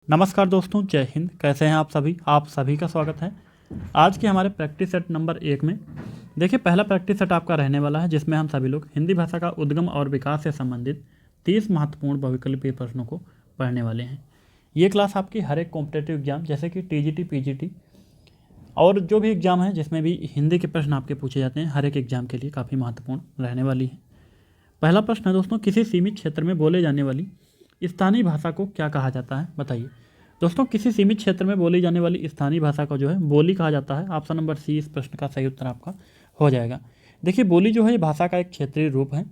नमस्कार दोस्तों, जय हिंद। कैसे हैं आप सभी का स्वागत है आज के हमारे प्रैक्टिस सेट नंबर 1 में। देखिए, पहला प्रैक्टिस सेट आपका रहने वाला है जिसमें हम सभी लोग हिंदी भाषा का उद्गम और विकास से संबंधित 30 महत्वपूर्ण बहुविकल्पीय प्रश्नों को पढ़ने वाले हैं। ये क्लास आपकी हर एक कॉम्पिटेटिव एग्जाम जैसे कि टीजीटी, पीजीटी और जो भी एग्जाम है जिसमें भी हिंदी के प्रश्न आपके पूछे जाते हैं, हर एक एग्जाम के लिए काफ़ी महत्वपूर्ण रहने वाली है। पहला प्रश्न है दोस्तों, किसी सीमित क्षेत्र में बोले जाने वाली स्थानीय भाषा को क्या कहा जाता है, बताइए। दोस्तों, किसी सीमित क्षेत्र में बोली जाने वाली स्थानीय भाषा को जो है बोली कहा जाता है। ऑप्शन नंबर सी इस प्रश्न का सही उत्तर आपका हो जाएगा। देखिए, बोली जो है ये भाषा का एक क्षेत्रीय रूप है।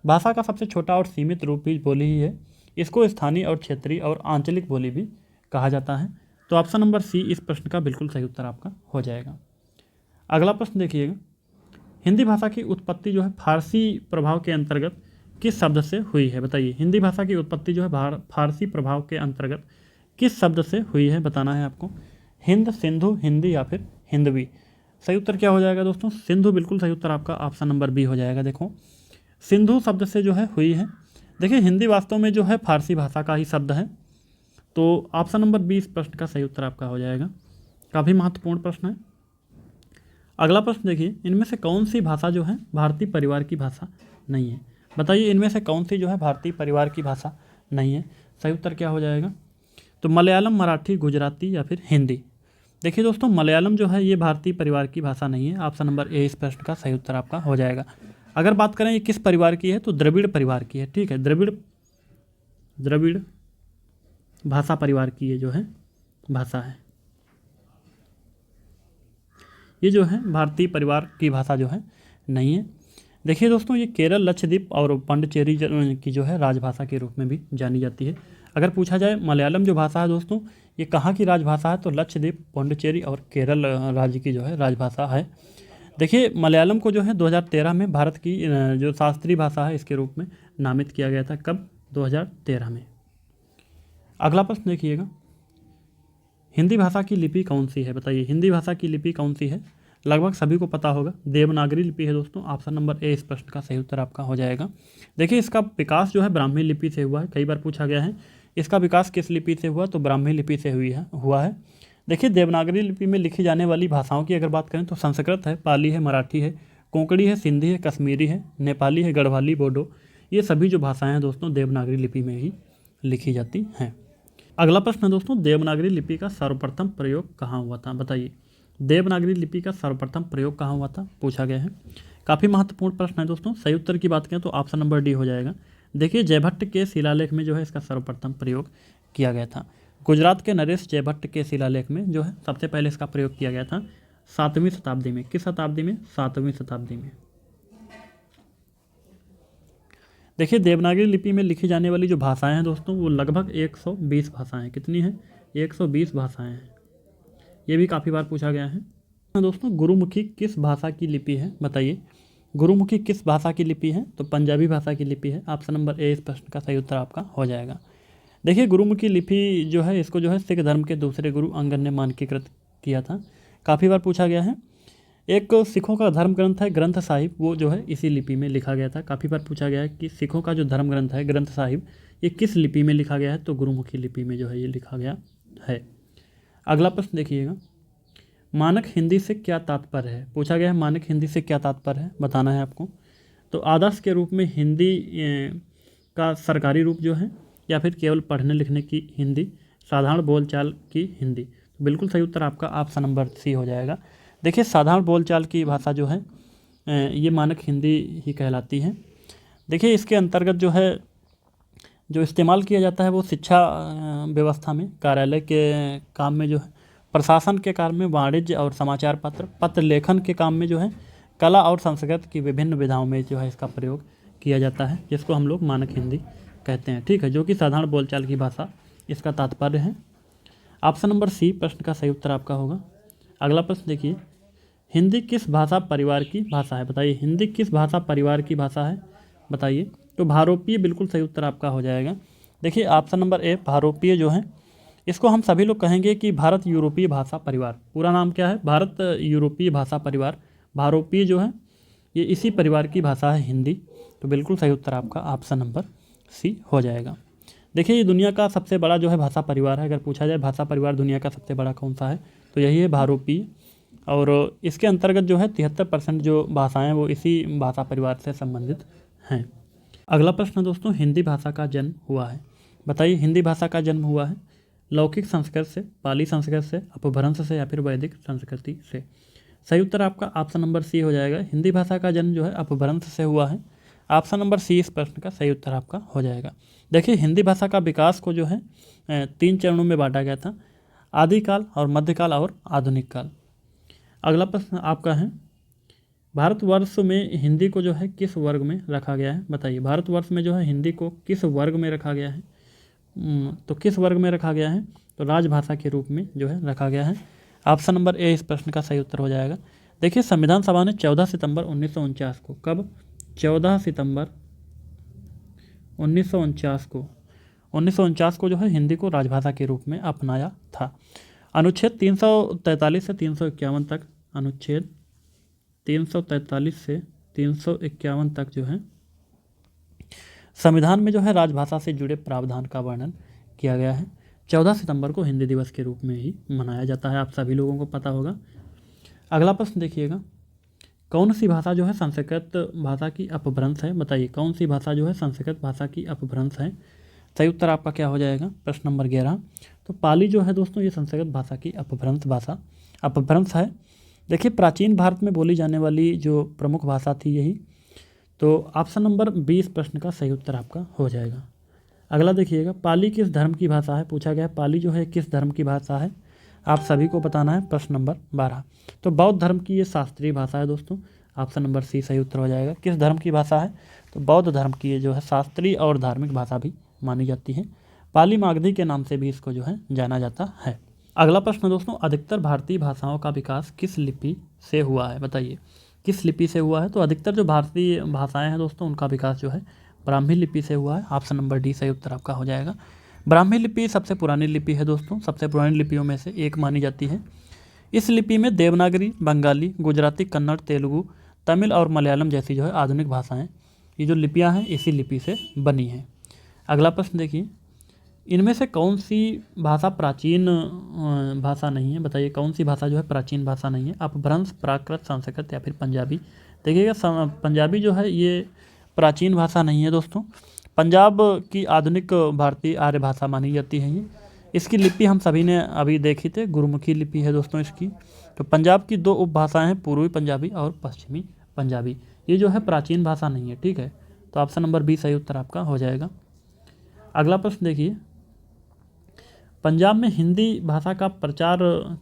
भाषा का सबसे छोटा और सीमित रूप भी बोली ही है। इसको स्थानीय और क्षेत्रीय और आंचलिक बोली भी कहा जाता है। तो ऑप्शन नंबर सी इस प्रश्न का बिल्कुल सही उत्तर आपका हो जाएगा। अगला प्रश्न देखिएगा, हिंदी भाषा की उत्पत्ति जो है फारसी प्रभाव के अंतर्गत किस शब्द से हुई है, बताइए। हिंदी भाषा की उत्पत्ति जो है फारसी प्रभाव के अंतर्गत किस शब्द से हुई है, बताना है आपको। हिंद, सिंधु, हिंदी या फिर हिंदवी। सही उत्तर क्या हो जाएगा दोस्तों? सिंधु बिल्कुल सही उत्तर आपका ऑप्शन नंबर बी हो जाएगा। देखो, सिंधु शब्द से जो है हुई है। देखिए, हिंदी वास्तव में जो है फारसी भाषा का ही शब्द है। तो ऑप्शन नंबर बी इस प्रश्न का सही उत्तर आपका हो जाएगा। काफ़ी महत्वपूर्ण प्रश्न है। अगला प्रश्न देखिए, इनमें से कौन सी भाषा जो है भारतीय परिवार की भाषा नहीं है, बताइए। इनमें से कौन सी जो है भारतीय परिवार की भाषा नहीं है? सही उत्तर क्या हो जाएगा? तो मलयालम, मराठी, गुजराती या फिर हिंदी। देखिए दोस्तों, मलयालम जो है ये भारतीय परिवार की भाषा नहीं है। ऑप्शन नंबर ए इस प्रश्न का सही उत्तर आपका हो जाएगा। अगर बात करें ये किस परिवार की है, तो द्रविड़ परिवार की है। ठीक है, द्रविड़ भाषा परिवार की ये जो है भाषा है। ये जो है भारतीय परिवार की भाषा जो है नहीं है। देखिए दोस्तों, ये केरल, लक्षद्वीप और पुडुचेरी की जो है राजभाषा के रूप में भी जानी जाती है। अगर पूछा जाए मलयालम जो भाषा है दोस्तों, ये कहाँ की राजभाषा है, तो लक्षद्वीप, पुडुचेरी और केरल राज्य की जो है राजभाषा है। देखिए, मलयालम को जो है 2013 में भारत की जो शास्त्रीय भाषा है इसके रूप में नामित किया गया था। कब? 2013 में। अगला प्रश्न देखिएगा, हिंदी भाषा की लिपि कौन सी है, बताइए। हिंदी भाषा की लिपि कौन सी है? लगभग सभी को पता होगा, देवनागरी लिपि है दोस्तों। ऑप्शन नंबर ए इस प्रश्न का सही उत्तर आपका हो जाएगा। देखिए, इसका विकास जो है ब्राह्मी लिपि से हुआ है। कई बार पूछा गया है इसका विकास किस लिपि से हुआ, तो ब्राह्मी लिपि से हुआ है। देखिए, देवनागरी लिपि में लिखी जाने वाली भाषाओं की अगर बात करें तो संस्कृत है, पाली है, मराठी है, कोंकणी है, सिंधी है, कश्मीरी है, नेपाली है, गढ़वाली, बोडो। ये सभी जो भाषाएँ हैं दोस्तों देवनागरी लिपि में ही लिखी जाती हैं। अगला प्रश्न है दोस्तों, देवनागरी लिपि का सर्वप्रथम प्रयोग कहाँ हुआ था, बताइए। देवनागरी लिपि का सर्वप्रथम प्रयोग कहाँ हुआ था, पूछा गया है। काफ़ी महत्वपूर्ण प्रश्न है दोस्तों। सही उत्तर की बात करें तो ऑप्शन नंबर डी हो जाएगा। देखिए, जयभट्ट के शिलालेख में जो है इसका सर्वप्रथम प्रयोग किया गया था। गुजरात के नरेश जयभट्ट के शिलालेख में जो है सबसे पहले इसका प्रयोग किया गया था 7वीं शताब्दी में। किस शताब्दी में? 7वीं शताब्दी में। देखिए, देवनागरी लिपि में लिखी जाने वाली जो भाषाएं हैं दोस्तों वो लगभग 120 भाषाएं। कितनी हैं? 120 भाषाएं हैं। ये भी काफ़ी बार पूछा गया है। दोस्तों, गुरुमुखी किस भाषा की लिपि है, बताइए। गुरुमुखी किस भाषा की लिपि है, तो पंजाबी भाषा की लिपि है। ऑप्शन नंबर ए इस प्रश्न का सही उत्तर आपका हो जाएगा। देखिए, गुरुमुखी लिपि जो है इसको जो है सिख धर्म के दूसरे गुरु अंगद ने मानकीकृत किया था। काफ़ी बार पूछा गया है। एक सिखों का धर्म ग्रंथ है ग्रंथ साहिब, वो जो है इसी लिपि में लिखा गया था। काफ़ी बार पूछा गया है कि सिखों का जो धर्म ग्रंथ है ग्रंथ साहिब ये किस लिपि में लिखा गया है, तो गुरुमुखी लिपि में जो है ये लिखा गया है। अगला प्रश्न देखिएगा, मानक हिंदी से क्या तात्पर्य है, पूछा गया है। मानक हिंदी से क्या तात्पर्य है, बताना है आपको। तो आदर्श के रूप में हिंदी का सरकारी रूप जो है, या फिर केवल पढ़ने लिखने की हिंदी, साधारण बोलचाल की हिंदी। तो बिल्कुल सही उत्तर आपका ऑप्शन नंबर सी हो जाएगा। देखिए, साधारण बोलचाल की भाषा जो है ये मानक हिंदी ही कहलाती है। देखिए, इसके अंतर्गत जो है जो इस्तेमाल किया जाता है वो शिक्षा व्यवस्था में, कार्यालय के काम में जो है, प्रशासन के कार्य में, वाणिज्य और समाचार पत्र लेखन के काम में जो है, कला और संस्कृत की विभिन्न विधाओं में जो है इसका प्रयोग किया जाता है, जिसको हम लोग मानक हिंदी कहते हैं। ठीक है, जो कि साधारण बोलचाल की भाषा इसका तात्पर्य है। ऑप्शन नंबर सी प्रश्न का सही उत्तर आपका होगा। अगला प्रश्न देखिए, हिंदी किस भाषा परिवार की भाषा है, बताइए। हिंदी किस भाषा परिवार की भाषा है, बताइए। तो भारोपीय बिल्कुल सही उत्तर आपका हो जाएगा। देखिए, ऑप्शन नंबर ए भारोपीय जो है इसको हम सभी लोग कहेंगे कि भारत यूरोपीय भाषा परिवार। पूरा नाम क्या है? भारत यूरोपीय भाषा परिवार। भारोपीय जो है ये इसी परिवार की भाषा है हिंदी। तो बिल्कुल सही उत्तर आपका ऑप्शन नंबर सी हो जाएगा। देखिए ये दुनिया का सबसे बड़ा जो है भाषा परिवार है। अगर पूछा जाए भाषा परिवार दुनिया का सबसे बड़ा कौन सा है, तो यही है बहुरूपीय। और इसके अंतर्गत जो है 73% जो भाषाएं हैं वो इसी भाषा परिवार से संबंधित हैं। अगला प्रश्न दोस्तों, हिंदी भाषा का जन्म हुआ है। बताइए हिंदी भाषा का जन्म हुआ है लौकिक संस्कृत से, पाली संस्कृत से, अपभ्रंश से या फिर वैदिक संस्कृति से। सही उत्तर आपका ऑप्शन नंबर सी हो जाएगा। हिंदी भाषा का जन्म जो है अपभ्रंश से हुआ है। ऑप्शन नंबर सी इस प्रश्न का सही उत्तर आपका हो जाएगा। देखिए हिंदी भाषा का विकास को जो है 3 चरणों में बांटा गया था, आदिकाल और मध्यकाल और आधुनिक काल। अगला प्रश्न आपका है, भारतवर्ष में हिंदी को जो है किस वर्ग में रखा गया है। बताइए भारतवर्ष में जो है हिंदी को किस वर्ग में रखा गया है। तो किस वर्ग में रखा गया है, तो राजभाषा के रूप में जो है रखा गया है। ऑप्शन नंबर ए इस प्रश्न का सही उत्तर हो जाएगा। देखिए संविधान सभा ने 14 सितंबर 1949 को, कब, 14 सितंबर 1949 को जो है हिंदी को राजभाषा के रूप में अपनाया था। अनुच्छेद 343 से 351 तक, अनुच्छेद 343 से 351 तक जो है संविधान में जो है राजभाषा से जुड़े प्रावधान का वर्णन किया गया है। 14 सितंबर को हिंदी दिवस के रूप में ही मनाया जाता है, आप सभी लोगों को पता होगा। अगला प्रश्न देखिएगा, कौन सी भाषा जो है संस्कृत भाषा की अपभ्रंश है। बताइए कौन सी भाषा जो है संस्कृत भाषा की अपभ्रंश है। सही उत्तर आपका क्या हो जाएगा, प्रश्न नंबर 11। तो पाली जो है दोस्तों ये संस्कृत भाषा की अपभ्रंश है। देखिए प्राचीन भारत में बोली जाने वाली जो प्रमुख भाषा थी यही, तो ऑप्शन नंबर 20 प्रश्न का सही उत्तर आपका हो जाएगा। अगला देखिएगा, पाली किस धर्म की भाषा है। पूछा गया पाली जो है किस धर्म की भाषा है, आप सभी को बताना है। प्रश्न नंबर 12, तो बौद्ध धर्म की ये शास्त्रीय भाषा है दोस्तों। ऑप्शन नंबर सी सही उत्तर हो जाएगा। किस धर्म की भाषा है, तो बौद्ध धर्म की ये जो है शास्त्रीय और धार्मिक भाषा भी मानी जाती है। पाली मागधी के नाम से भी इसको जो है जाना जाता है। अगला प्रश्न दोस्तों, अधिकतर भारतीय भाषाओं का विकास किस लिपि से हुआ है। बताइए किस लिपि से हुआ है। तो अधिकतर जो भारतीय भाषाएं हैं दोस्तों उनका विकास जो है ब्राह्मी लिपि से हुआ है। ऑप्शन नंबर डी सही उत्तर आपका हो जाएगा। ब्राह्मी लिपि सबसे पुरानी लिपि है दोस्तों, सबसे पुरानी लिपियों में से एक मानी जाती है। इस लिपि में देवनागरी, बंगाली, गुजराती, कन्नड़, तेलुगु, तमिल और मलयालम जैसी जो है आधुनिक भाषाएं, ये जो लिपियां हैं इसी लिपि से बनी हैं। अगला प्रश्न देखिए, इनमें से कौन सी भाषा प्राचीन भाषा नहीं है। बताइए कौन सी भाषा जो है प्राचीन भाषा नहीं है। अपभ्रंश, प्राकृत, संस्कृत या फिर पंजाबी। देखिएगा पंजाबी जो है ये प्राचीन भाषा नहीं है दोस्तों। पंजाब की आधुनिक भारतीय आर्य भाषा मानी जाती है ये। इसकी लिपि हम सभी ने अभी देखी थे, गुरुमुखी लिपि है दोस्तों इसकी। तो पंजाब की 2 उपभाषाएं हैं, पूर्वी पंजाबी और पश्चिमी पंजाबी। ये जो है प्राचीन भाषा नहीं है, ठीक है। तो ऑप्शन नंबर बी सही उत्तर आपका हो जाएगा। अगला प्रश्न देखिए, पंजाब में हिंदी भाषा का प्रचार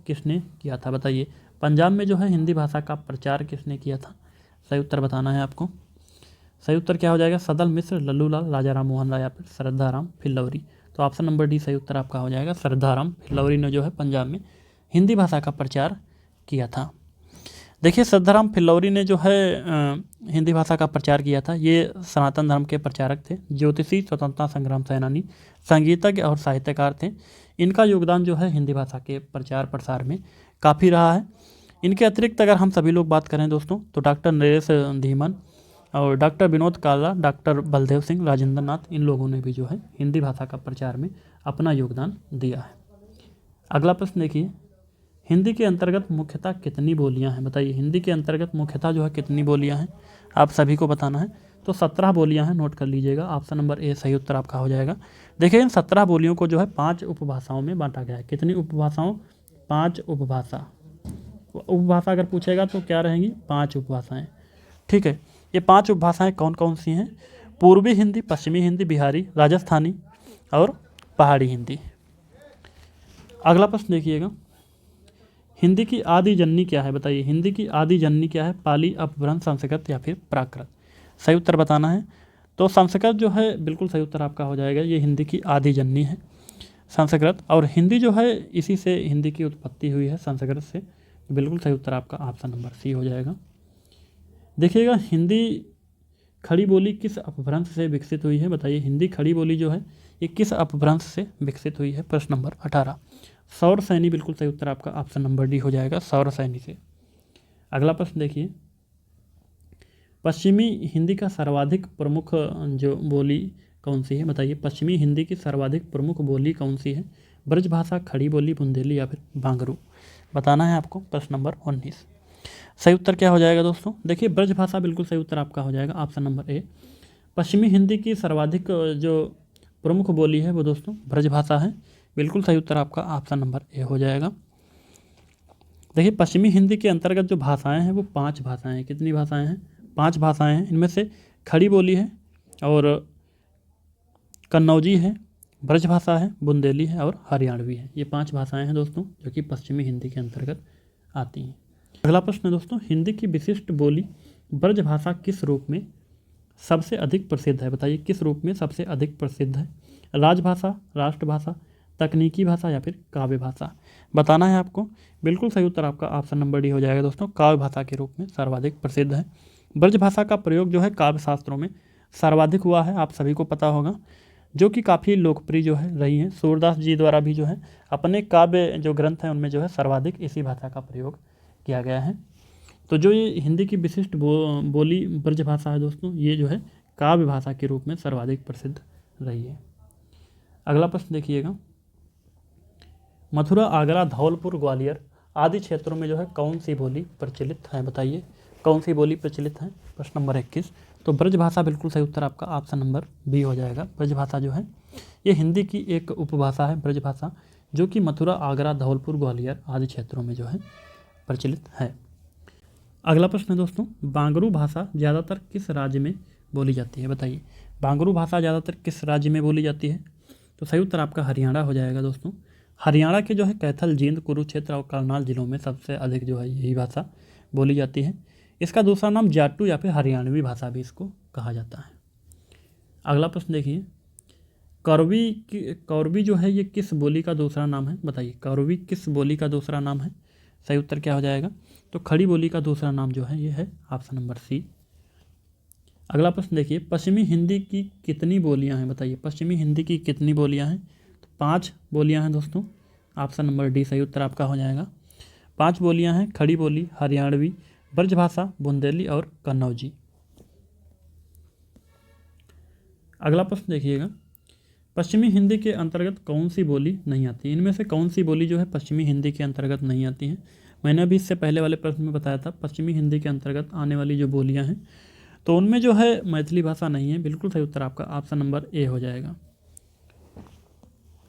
किसने किया था। बताइए पंजाब में जो है हिंदी भाषा का प्रचार किसने किया था। सही उत्तर बताना है आपको। सही उत्तर क्या हो जाएगा, सदल मिश्र, लल्लूलाल, राजा राम मोहन राय या फिर श्रद्धाराम फिल्लौरी। तो ऑप्शन नंबर डी सही उत्तर आपका हो जाएगा। श्रद्धाराम फिल्लौरी ने जो है पंजाब में हिंदी भाषा का प्रचार किया था। देखिए श्रद्धाराम फिल्लौरी ने जो है हिंदी भाषा का प्रचार किया था। ये सनातन धर्म के प्रचारक थे, ज्योतिषी, स्वतंत्रता संग्राम सेनानी, संगीतज्ञ और साहित्यकार थे। इनका योगदान जो है हिंदी भाषा के प्रचार प्रसार में काफ़ी रहा है। इनके अतिरिक्त अगर हम सभी लोग बात करें दोस्तों, तो डॉक्टर नरेश धीमन और डॉक्टर विनोद काला, डॉक्टर बलदेव सिंह, राजेंद्र नाथ, इन लोगों ने भी जो है हिंदी भाषा का प्रचार में अपना योगदान दिया है। अगला प्रश्न देखिए, हिंदी के अंतर्गत मुख्यतः कितनी बोलियां हैं। बताइए हिंदी के अंतर्गत मुख्यतः जो है कितनी बोलियां हैं, आप सभी को बताना है। तो 17 बोलियां हैं, नोट कर लीजिएगा। ऑप्शन नंबर ए सही उत्तर आपका हो जाएगा। देखिए इन 17 बोलियों को जो है 5 उपभाषाओं में बांटा गया है। कितनी उपभाषाओं, 5 उपभाषा। उपभाषा अगर पूछेगा तो क्या रहेंगी, 5 उपभाषाएं, ठीक है। ये 5 उपभाषाएं कौन कौन सी हैं, पूर्वी हिंदी, पश्चिमी हिंदी, बिहारी, राजस्थानी और पहाड़ी हिंदी। अगला प्रश्न देखिएगा, हिंदी की आदि जननी क्या है। बताइए हिंदी की आदि जननी क्या है, पाली, अपभ्रंश, संस्कृत या फिर प्राकृत। सही उत्तर बताना है। तो संस्कृत जो है बिल्कुल सही उत्तर आपका हो जाएगा। ये हिंदी की आदि जननी है संस्कृत, और हिंदी जो है इसी से हिंदी की उत्पत्ति हुई है, संस्कृत से। बिल्कुल सही उत्तर आपका ऑप्शन नंबर सी हो जाएगा। देखिएगा हिंदी खड़ी बोली किस अपभ्रंश से विकसित हुई है। बताइए हिंदी खड़ी बोली जो है ये किस अपभ्रंश से विकसित हुई है। प्रश्न नंबर 18, सौर सैनी। बिल्कुल सही उत्तर आपका ऑप्शन नंबर डी हो जाएगा, सौर सैनी से। अगला प्रश्न देखिए, पश्चिमी हिंदी का सर्वाधिक प्रमुख जो बोली कौन सी है बताइए। पश्चिमी हिंदी की सर्वाधिक प्रमुख बोली कौन सी है। ब्रजभाषा, खड़ी बोली, बुंदेली या फिर बांगरू, बताना है आपको। प्रश्न नंबर 19। सही उत्तर क्या हो जाएगा दोस्तों। देखिए ब्रजभाषा बिल्कुल सही उत्तर आपका हो जाएगा, ऑप्शन नंबर ए। पश्चिमी हिंदी की सर्वाधिक जो प्रमुख बोली है वो दोस्तों ब्रजभाषा है, बिल्कुल सही उत्तर आपका ऑप्शन नंबर ए हो जाएगा। देखिए पश्चिमी हिंदी के अंतर्गत जो भाषाएं हैं वो 5 भाषाएं हैं। कितनी भाषाएं हैं। 5 भाषाएं हैं। इनमें से खड़ी बोली है और कन्नौजी है, ब्रजभाषा है, बुंदेली है और हरियाणवी है। ये 5 भाषाएं हैं दोस्तों जो कि पश्चिमी हिंदी के अंतर्गत आती हैं। अगला प्रश्न है दोस्तों, हिंदी की विशिष्ट बोली ब्रजभाषा किस रूप में सबसे अधिक प्रसिद्ध है। बताइए किस रूप में सबसे अधिक प्रसिद्ध है। राजभाषा, राष्ट्रभाषा, तकनीकी भाषा या फिर काव्य भाषा, बताना है आपको। बिल्कुल सही उत्तर आपका ऑप्शन नंबर डी हो जाएगा दोस्तों, काव्य भाषा के रूप में सर्वाधिक प्रसिद्ध है। ब्रजभाषा का प्रयोग जो है काव्य शास्त्रों में सर्वाधिक हुआ है, आप सभी को पता होगा, जो कि काफ़ी लोकप्रिय जो है रही है। सूरदास जी द्वारा भी जो है अपने काव्य जो ग्रंथ हैं उनमें जो है सर्वाधिक इसी भाषा का प्रयोग किया गया है। तो जो ये हिंदी की विशिष्ट बोली ब्रजभाषा है दोस्तों, ये जो है काव्य भाषा के रूप में सर्वाधिक प्रसिद्ध रही है। अगला प्रश्न देखिएगा, मथुरा, आगरा, धौलपुर, ग्वालियर आदि क्षेत्रों में जो है कौन सी बोली प्रचलित है। बताइए कौन सी बोली प्रचलित है। प्रश्न नंबर 21। तो ब्रजभाषा बिल्कुल सही उत्तर आपका ऑप्शन नंबर बी हो जाएगा। ब्रजभाषा जो है ये हिंदी की एक उपभाषा है ब्रजभाषा, जो कि मथुरा, आगरा, धौलपुर, ग्वालियर आदि क्षेत्रों में जो है प्रचलित है। अगला प्रश्न है दोस्तों, बांगरू भाषा ज़्यादातर किस राज्य में बोली जाती है। बताइए बांगरू भाषा ज़्यादातर किस राज्य में बोली जाती है। तो सही उत्तर आपका हरियाणा हो जाएगा दोस्तों। हरियाणा के जो है कैथल, जींद, कुरुक्षेत्र और करनाल जिलों में सबसे अधिक जो है यही भाषा बोली जाती है। इसका दूसरा नाम जाटू या फिर हरियाणवी भाषा भी इसको कहा जाता है। अगला प्रश्न देखिए, कौरवी जो है ये किस बोली का दूसरा नाम है। बताइए कौरवी किस बोली का दूसरा नाम है। सही उत्तर क्या हो जाएगा। तो खड़ी बोली का दूसरा नाम जो है ये है ऑप्शन नंबर सी। अगला प्रश्न देखिए, पश्चिमी हिंदी की कितनी बोलियां हैं। बताइए पश्चिमी हिंदी की कितनी बोलियां हैं। तो 5 बोलियां हैं दोस्तों, ऑप्शन नंबर डी सही उत्तर आपका हो जाएगा। 5 बोलियां हैं, खड़ी बोली, हरियाणवी, ब्रजभाषा, बुंदेली और कन्नौजी। अगला प्रश्न देखिएगा, पश्चिमी हिंदी के अंतर्गत कौन सी बोली नहीं आती। इनमें से कौन सी बोली जो है पश्चिमी हिंदी के अंतर्गत नहीं आती है। मैंने अभी इससे पहले वाले प्रश्न में बताया था पश्चिमी हिंदी के अंतर्गत आने वाली जो बोलियां हैं तो उनमें जो है मैथिली भाषा नहीं है। बिल्कुल सही उत्तर आपका ऑप्शन नंबर ए हो जाएगा।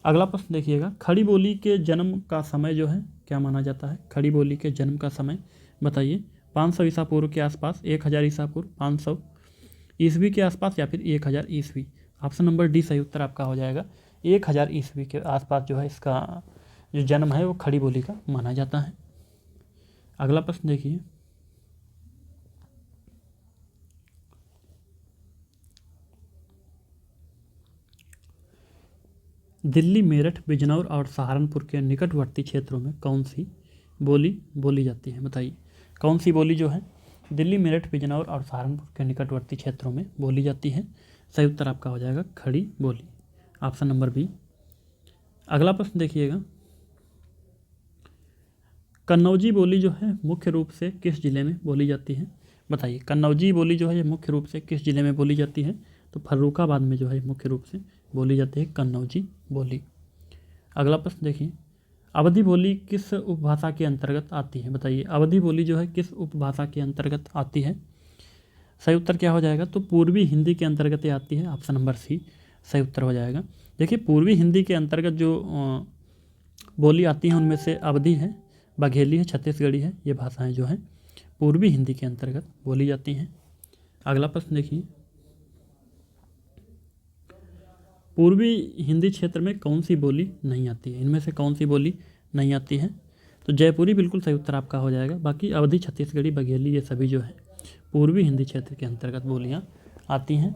अगला प्रश्न देखिएगा, खड़ी बोली के जन्म का समय जो है क्या माना जाता है। खड़ी बोली के जन्म का समय बताइए। 500 ईसा पूर्व के आसपास, 1000 ईसा पूर्व, 500 ईस्वी के आसपास या फिर 1000 ईस्वी। ऑप्शन नंबर डी सही उत्तर आपका हो जाएगा। 1000 ईस्वी के आसपास जो है इसका जो जन्म है वो खड़ी बोली का माना जाता है। अगला प्रश्न देखिए, दिल्ली, मेरठ, बिजनौर और सहारनपुर के निकटवर्ती क्षेत्रों में कौन सी बोली बोली जाती है। बताइए कौन सी बोली जो है दिल्ली, मेरठ, बिजनौर और सहारनपुर के निकटवर्ती क्षेत्रों में बोली जाती है। सही उत्तर आपका हो जाएगा खड़ी बोली, ऑप्शन नंबर बी। अगला प्रश्न देखिएगा, कन्नौजी बोली जो है मुख्य रूप से किस जिले में बोली जाती है। बताइए कन्नौजी बोली जो है ये मुख्य रूप से किस जिले में बोली जाती है। तो फर्रुखाबाद में जो है मुख्य रूप से बोली जाती है कन्नौजी बोली। अगला प्रश्न देखिए, अवधी बोली किस उपभाषा के अंतर्गत आती है। बताइए अवधी बोली जो है किस उपभाषा के अंतर्गत आती है। सही उत्तर क्या हो जाएगा। तो पूर्वी हिंदी के अंतर्गत ये आती है, ऑप्शन नंबर सी सही उत्तर हो जाएगा। देखिए पूर्वी हिंदी के अंतर्गत जो बोली आती हैं उनमें से अवधी है, बघेली है, छत्तीसगढ़ी है, ये भाषाएं जो हैं पूर्वी हिंदी के अंतर्गत बोली जाती हैं। अगला प्रश्न देखिए, पूर्वी हिंदी क्षेत्र में कौन सी बोली नहीं आती है। इनमें से कौन सी बोली नहीं आती है। तो जयपुरी बिल्कुल सही उत्तर आपका हो जाएगा। बाकी अवधी, छत्तीसगढ़ी, बघेली ये सभी जो है पूर्वी हिंदी क्षेत्र के अंतर्गत बोलियाँ आती हैं।